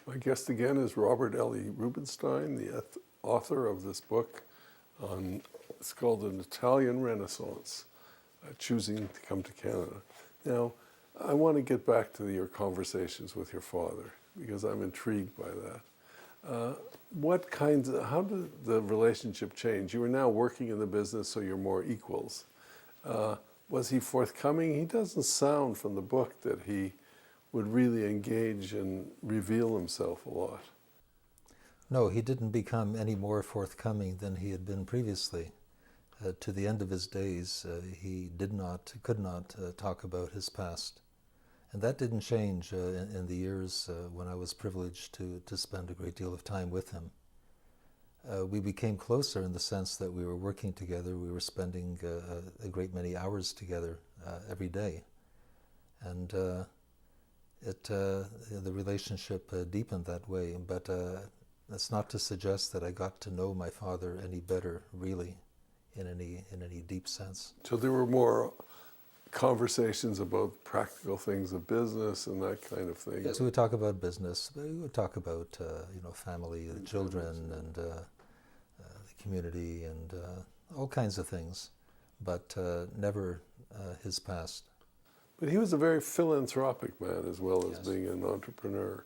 My guest again is Robert Ellie Rubenstein, the author of this book it's called An Italian Renaissance, Choosing to Come to Canada. Now, I want to get back to your conversations with your father, because I'm intrigued by that. How did the relationship change? You are now working in the business, so you're more equals. Was he forthcoming? He doesn't sound from the book that he would really engage and reveal himself a lot. No, he didn't become any more forthcoming than he had been previously. To the end of his days, he could not talk about his past. And that didn't change in the years when I was privileged to spend a great deal of time with him. We became closer in the sense that we were working together. We were spending a great many hours together every day. And the relationship deepened that way, but that's not to suggest that I got to know my father any better, really, in any deep sense. So there were more conversations about practical things of business and that kind of thing. Yes, we would talk about business. We would talk about family, the children, and the community, and all kinds of things, but never his past. But he was a very philanthropic man as well as Yes. being an entrepreneur.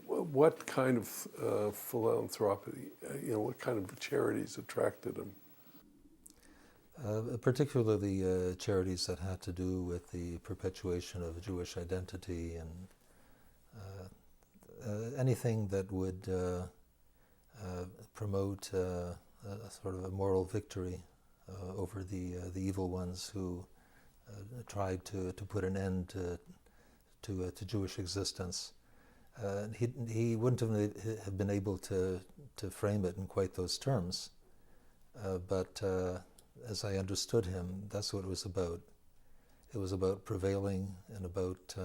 What kind of philanthropy, what kind of charities attracted him? Particularly charities that had to do with the perpetuation of Jewish identity and anything that would promote a sort of a moral victory over the evil ones who tried to put an end to Jewish existence. He wouldn't have been able to frame it in quite those terms, but as I understood him, that's what it was about. It was about prevailing and about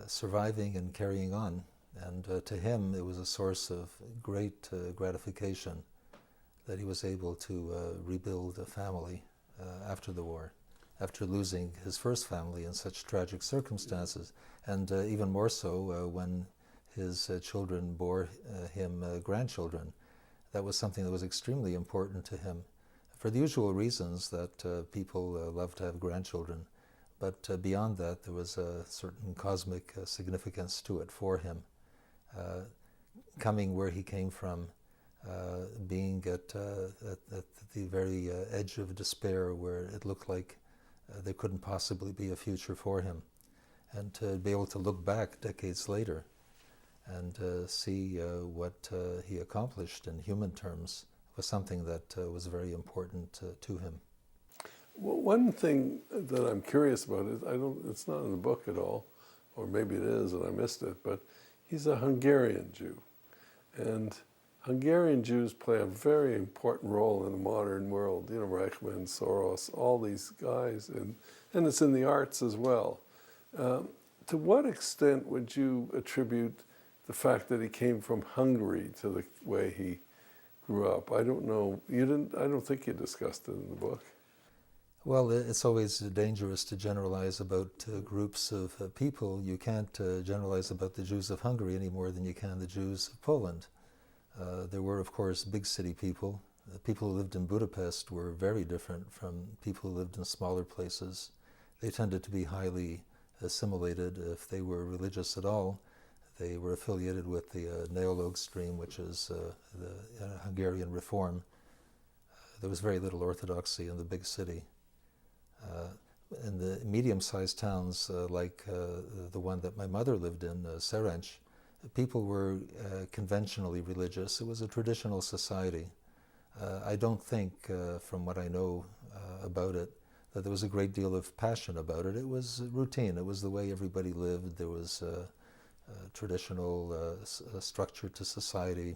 surviving and carrying on. And to him, it was a source of great gratification that he was able to rebuild a family after the war, after losing his first family in such tragic circumstances, and even more so when his children bore him grandchildren. That was something that was extremely important to him, for the usual reasons that people love to have grandchildren. But beyond that, there was a certain cosmic significance to it for him. Coming where he came from, being at the very edge of despair where it looked like there couldn't possibly be a future for him, and to be able to look back decades later and see what he accomplished in human terms was something that was very important to him. Well, one thing that I'm curious about is, it's not in the book at all, or maybe it is and I missed it, but he's a Hungarian Jew. And Hungarian Jews play a very important role in the modern world. Reichman, Soros, all these guys, and it's in the arts as well. To what extent would you attribute the fact that he came from Hungary to the way he grew up? I don't know. I don't think you discussed it in the book. Well, it's always dangerous to generalize about groups of people. You can't generalize about the Jews of Hungary any more than you can the Jews of Poland. There were, of course, big city people. The people who lived in Budapest were very different from people who lived in smaller places. They tended to be highly assimilated. If they were religious at all, they were affiliated with the Neolog stream, which is the Hungarian reform. There was very little orthodoxy in the big city. In the medium-sized towns like the one that my mother lived in, Szerencs, people were conventionally religious. It was a traditional society. I don't think, from what I know about it, that there was a great deal of passion about it. It was routine. It was the way everybody lived. There was a traditional structure to society.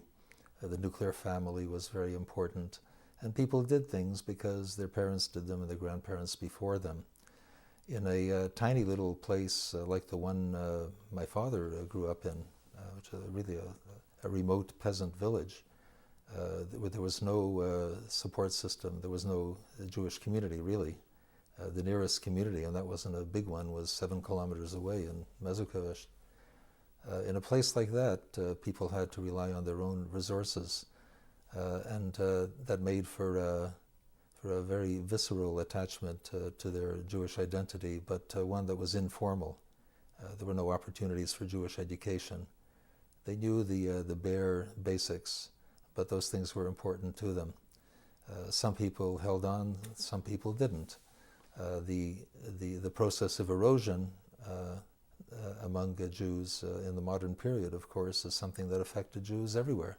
The nuclear family was very important. And people did things because their parents did them and their grandparents before them. In a tiny little place like the one my father grew up in, which is really a remote peasant village, there was no support system. There was no Jewish community, really. The nearest community, and that wasn't a big one, was 7 kilometers away in Mezőkövesd. In a place like that, people had to rely on their own resources, and that made for a very visceral attachment to their Jewish identity, but one that was informal. There were no opportunities for Jewish education. They knew the bare basics, but those things were important to them. Some people held on, some people didn't. The process of erosion among Jews in the modern period, of course, is something that affected Jews everywhere.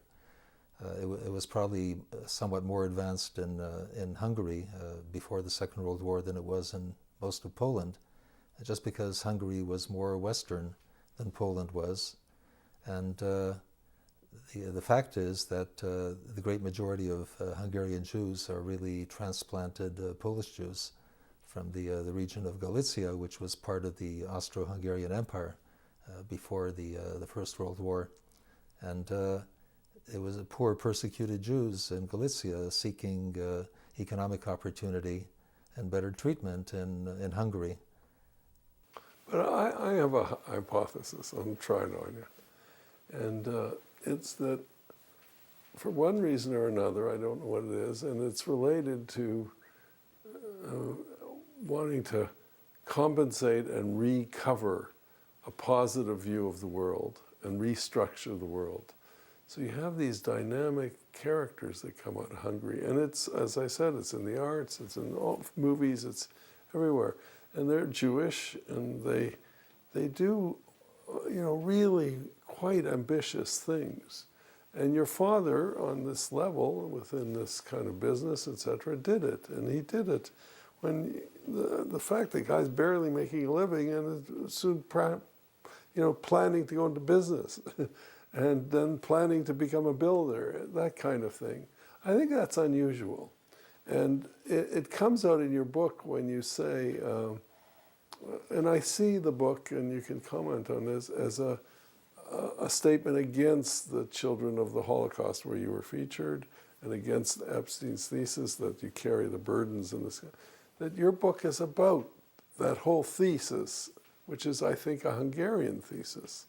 It was probably somewhat more advanced in Hungary before the Second World War than it was in most of Poland, just because Hungary was more Western than Poland was. And the fact is that the great majority of Hungarian Jews are really transplanted Polish Jews from the region of Galicia, which was part of the Austro-Hungarian Empire before the First World War. And it was poor, persecuted Jews in Galicia seeking economic opportunity and better treatment in Hungary. But I have a hypothesis. I'm trying on you. And it's that for one reason or another, I don't know what it is, and it's related to wanting to compensate and recover a positive view of the world and restructure the world. So you have these dynamic characters that come out of Hungary, and it's, as I said, it's in the arts, it's in all movies, it's everywhere. And they're Jewish, and they do, really quite ambitious things. And your father, on this level, within this kind of business, etc., did it. And he did it when the fact that guy's barely making a living and is soon, planning to go into business and then planning to become a builder, that kind of thing. I think that's unusual. And it comes out in your book when you say, and I see the book, and you can comment on this, as a statement against the children of the Holocaust where you were featured, and against Epstein's thesis that you carry the burdens in this, that your book is about that whole thesis, which is, I think, a Hungarian thesis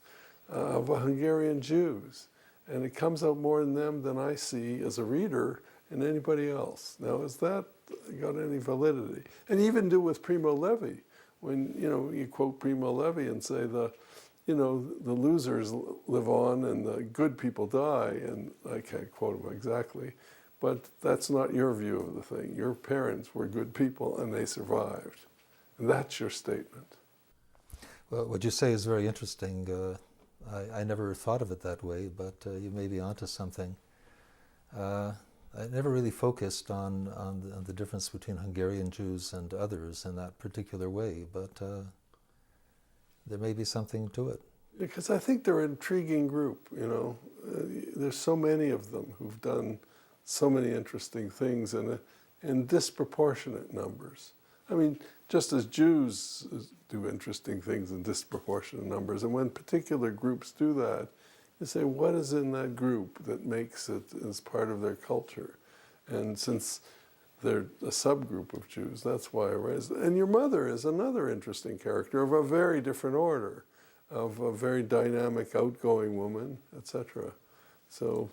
of Hungarian Jews. And it comes out more in them than I see as a reader in anybody else. Now, has that got any validity? And even do with Primo Levi, when you quote Primo Levi and say the losers live on and the good people die, and I can't quote him exactly, but that's not your view of the thing. Your parents were good people and they survived. And that's your statement. Well, what you say is very interesting. I never thought of it that way, but you may be onto something. I never really focused on the difference between Hungarian Jews and others in that particular way, but there may be something to it. Because I think they're an intriguing group, There's so many of them who've done so many interesting things in disproportionate numbers. I mean, just as Jews do interesting things in disproportionate numbers, and when particular groups do that, you say, what is in that group that makes it as part of their culture? And since they're a subgroup of Jews, that's why I raised it. And your mother is another interesting character of a very different order, of a very dynamic, outgoing woman, etc. So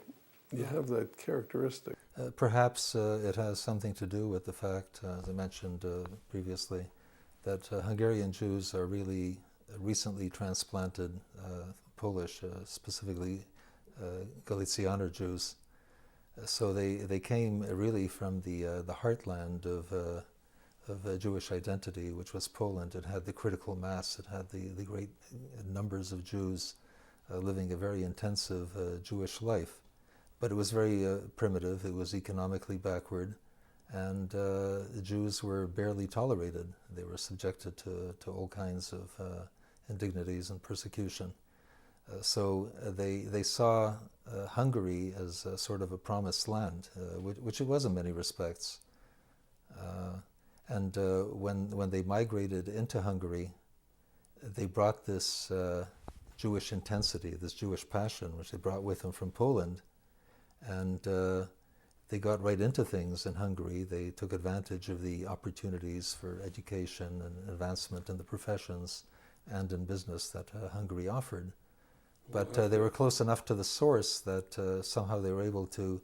you have that characteristic. Perhaps it has something to do with the fact, as I mentioned previously, that Hungarian Jews are really recently transplanted Polish, specifically Galicianer Jews. So they came really from the heartland of Jewish identity, which was Poland. It had the critical mass. It had the great numbers of Jews living a very intensive Jewish life. But it was very primitive. It was economically backward, and the Jews were barely tolerated. They were subjected to all kinds of indignities and persecution. So they saw Hungary as sort of a promised land, which it was in many respects. And when they migrated into Hungary, they brought this Jewish intensity, this Jewish passion, which they brought with them from Poland. And they got right into things in Hungary. They took advantage of the opportunities for education and advancement in the professions and in business that Hungary offered. But they were close enough to the source that somehow they were able to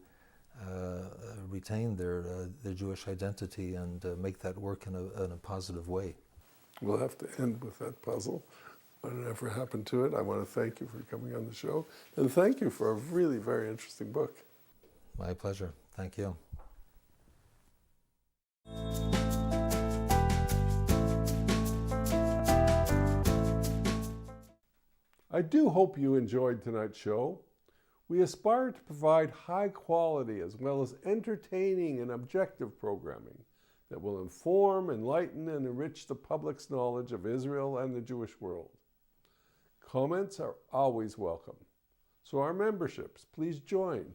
retain their Jewish identity and make that work in a positive way. We'll have to end with that puzzle. Whatever happened to it, I want to thank you for coming on the show, and thank you for a really very interesting book. My pleasure. Thank you. I do hope you enjoyed tonight's show. We aspire to provide high quality as well as entertaining and objective programming that will inform, enlighten, and enrich the public's knowledge of Israel and the Jewish world. Comments are always welcome. So our memberships, please join.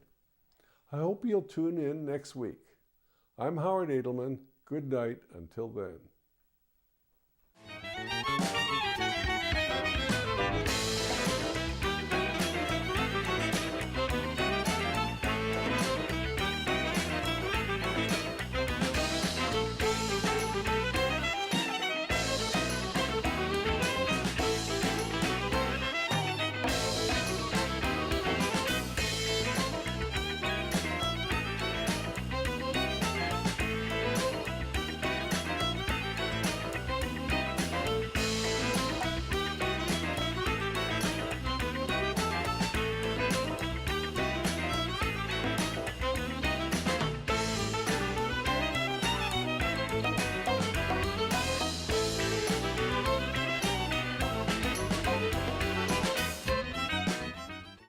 I hope you'll tune in next week. I'm Howard Edelman. Good night until then.